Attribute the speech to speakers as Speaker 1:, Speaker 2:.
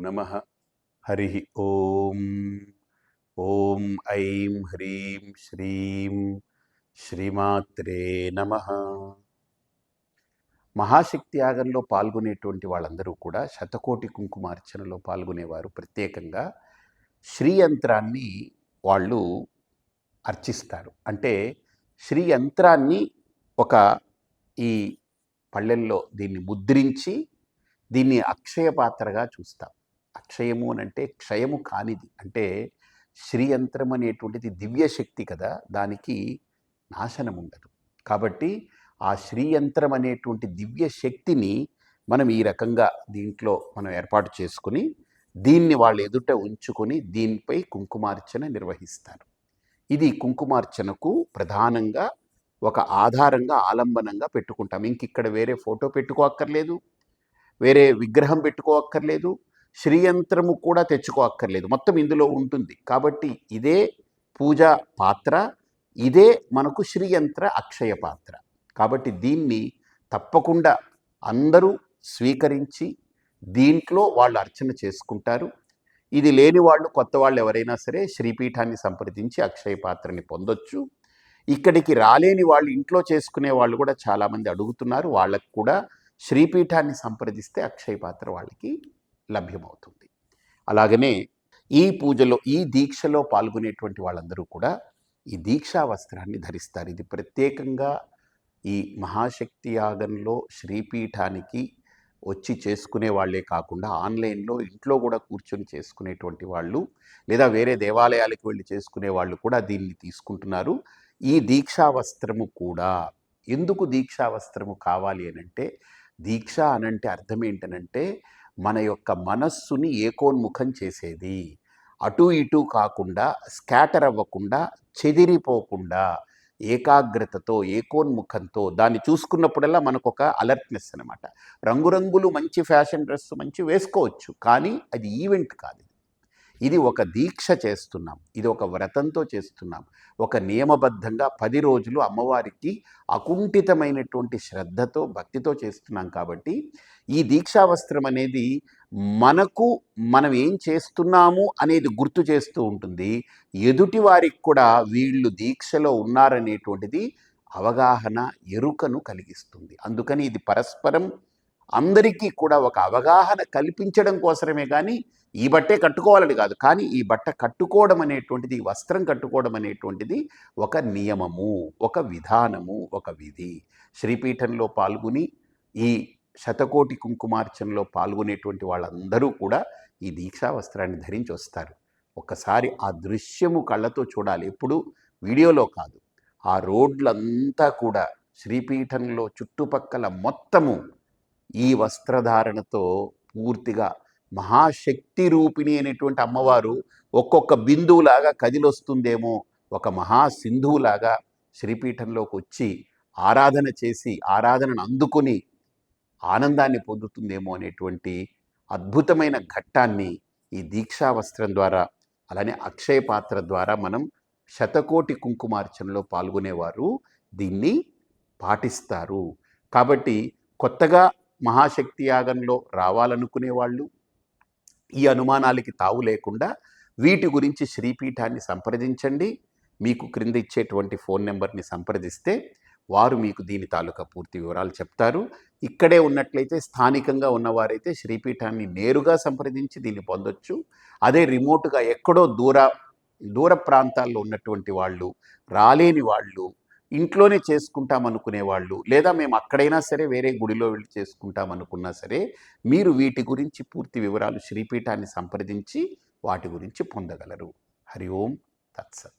Speaker 1: నమః. హరి ఓం. ఓం ఐం హ్రీం శ్రీం శ్రీమాత్రే నమః. మహాశక్తి యాగంలో పాల్గొనేటువంటి వాళ్ళందరూ కూడా శతకోటి కుంకుమార్చనలో పాల్గొనేవారు ప్రత్యేకంగా శ్రీయంత్రాన్ని వాళ్ళు అర్చిస్తారు. అంటే శ్రీయంత్రాన్ని ఒక ఈ పళ్ళెల్లో దీన్ని ముద్రించి దీన్ని అక్షయ పాత్రగా చూస్తాం. అక్షయము అని అంటే క్షయము కానిది. అంటే శ్రీయంత్రం అనేటువంటిది దివ్యశక్తి కదా, దానికి నాశనం ఉండదు. కాబట్టి ఆ శ్రీయంత్రం అనేటువంటి దివ్య శక్తిని మనం ఈ రకంగా దీంట్లో మనం ఏర్పాటు చేసుకుని దీన్ని వాళ్ళ ఎదుట ఉంచుకొని దీనిపై కుంకుమార్చన నిర్వహిస్తారు. ఇది కుంకుమార్చనకు ప్రధానంగా ఒక ఆధారంగా ఆలంబనంగా పెట్టుకుంటాం. ఇక్కడ వేరే ఫోటో పెట్టుకోక్కర్లేదు, వేరే విగ్రహం పెట్టుకోక్కర్లేదు, శ్రీయంత్రము కూడా తెచ్చుకోక్కర్లేదు, మొత్తం ఇందులో ఉంటుంది. కాబట్టి ఇదే పూజా పాత్ర, ఇదే మనకు శ్రీయంత్ర అక్షయ పాత్ర. కాబట్టి దీన్ని తప్పకుండా అందరూ స్వీకరించి దీంట్లో వాళ్ళు అర్చన చేసుకుంటారు. ఇది లేని వాళ్ళు, కొత్త వాళ్ళు ఎవరైనా సరే శ్రీపీఠాన్ని సంప్రదించి అక్షయ పాత్రని పొందొచ్చు. ఇక్కడికి రాలేని వాళ్ళు ఇంట్లో చేసుకునే వాళ్ళు కూడా చాలామంది అడుగుతున్నారు. వాళ్ళకు కూడా శ్రీపీఠాన్ని సంప్రదిస్తే అక్షయ పాత్ర వాళ్ళకి లభ్యమవుతుంది. అలాగనే ఈ పూజలో ఈ దీక్షలో పాల్గొనేటువంటి వాళ్ళందరూ కూడా ఈ దీక్షా వస్త్రాన్ని ధరిస్తారు. ఇది ప్రత్యేకంగా ఈ మహాశక్తి యాగంలో శ్రీపీఠానికి వచ్చి చేసుకునే వాళ్ళే కాకుండా ఆన్లైన్లో ఇంట్లో కూడా కూర్చొని చేసుకునేటువంటి వాళ్ళు, లేదా వేరే దేవాలయాలకు వెళ్ళి చేసుకునే వాళ్ళు కూడా దీన్ని తీసుకుంటున్నారు. ఈ దీక్షా వస్త్రము కూడా ఎందుకు దీక్షా వస్త్రము కావాలి అనంటే, దీక్ష అనంటే అర్థం ఏంటనంటే మన యొక్క మనస్సుని ఏకోన్ముఖం చేసేది, అటు ఇటు కాకుండా స్కాటర్ అవ్వకుండా చెదిరిపోకుండా ఏకాగ్రతతో ఏకోన్ముఖంతో దాన్ని చూసుకున్నప్పుడల్లా మనకు ఒక అలర్ట్నెస్ అనమాట. రంగురంగులు మంచి ఫ్యాషన్ డ్రెస్ మంచి వేసుకోవచ్చు, కానీ అది ఈవెంట్ కాదు. ఇది ఒక దీక్ష చేస్తున్నాం, ఇది ఒక వ్రతంతో చేస్తున్నాం, ఒక నియమబద్ధంగా 10 రోజులు అమ్మవారికి అకుంఠితమైనటువంటి శ్రద్ధతో భక్తితో చేస్తున్నాం. కాబట్టి ఈ దీక్షా వస్త్రం అనేది మనం ఏం చేస్తున్నాము అనేది గుర్తు చేస్తూ ఉంటుంది. ఎదుటి వారికి కూడా వీళ్ళు దీక్షలో ఉన్నారనేటువంటిది అవగాహన, ఎరుకను కలిగిస్తుంది. అందుకని ఇది పరస్పరం అందరికీ కూడా ఒక అవగాహన కల్పించడం కోసమే, కానీ ఈ బట్టే కట్టుకోవాలని కాదు. కానీ ఈ బట్ట కట్టుకోవడం అనేటువంటిది, వస్త్రం కట్టుకోవడం అనేటువంటిది ఒక నియమము, ఒక విధానము, ఒక విధి. శ్రీపీఠంలో పాల్గొని ఈ శతకోటి కుంకుమార్చనలో పాల్గొనేటువంటి వాళ్ళందరూ కూడా ఈ దీక్షా వస్త్రాన్ని ధరించి వస్తారు. ఒకసారి ఆ దృశ్యము కళ్ళతో చూడాలి, ఎప్పుడు వీడియోలో కాదు. ఆ రోడ్లంతా కూడా శ్రీపీఠంలో చుట్టుపక్కల మొత్తము ఈ వస్త్రధారణతో పూర్తిగా మహాశక్తి రూపిణి అనేటువంటి అమ్మవారు ఒక్కొక్క బిందువులాగా కదిలొస్తుందేమో, ఒక మహాసింధువులాగా శ్రీపీఠంలోకి వచ్చి ఆరాధన చేసి ఆరాధనను అందుకుని ఆనందాన్ని పొందుతుందేమో అనేటువంటి అద్భుతమైన ఘట్టాన్ని ఈ దీక్షా వస్త్రం ద్వారా, అలానే అక్షయ పాత్ర ద్వారా మనం శతకోటి కుంకుమార్చనలో పాల్గొనేవారు దీన్ని పాటిస్తారు. కాబట్టి కొత్తగా మహాశక్తి యాగంలో రావాలనుకునే వాళ్ళు ఈ అనుమానాలకి తావు లేకుండా వీటి గురించి శ్రీపీఠాన్ని సంప్రదించండి. మీకు క్రింద ఇచ్చేటువంటి ఫోన్ నెంబర్ని సంప్రదిస్తే వారు మీకు దీని తాలూకా పూర్తి వివరాలు చెప్తారు. ఇక్కడే ఉన్నట్లయితే, స్థానికంగా ఉన్నవారైతే శ్రీపీఠాన్ని నేరుగా సంప్రదించి దీన్ని పొందొచ్చు. అదే రిమోట్గా ఎక్కడో దూర ప్రాంతాల్లో ఉన్నటువంటి వాళ్ళు, రాలేని వాళ్ళు, ఇంట్లోనే చేసుకుంటామనుకునే వాళ్ళు, లేదా మేము అక్కడైనా సరే వేరే గుడిలో వెళ్ళి చేసుకుంటామనుకున్నా సరే, మీరు వీటి గురించి పూర్తి వివరాలు శ్రీపీఠాన్ని సంప్రదించి వాటి గురించి పొందగలరు. హరి ఓం తత్సత్.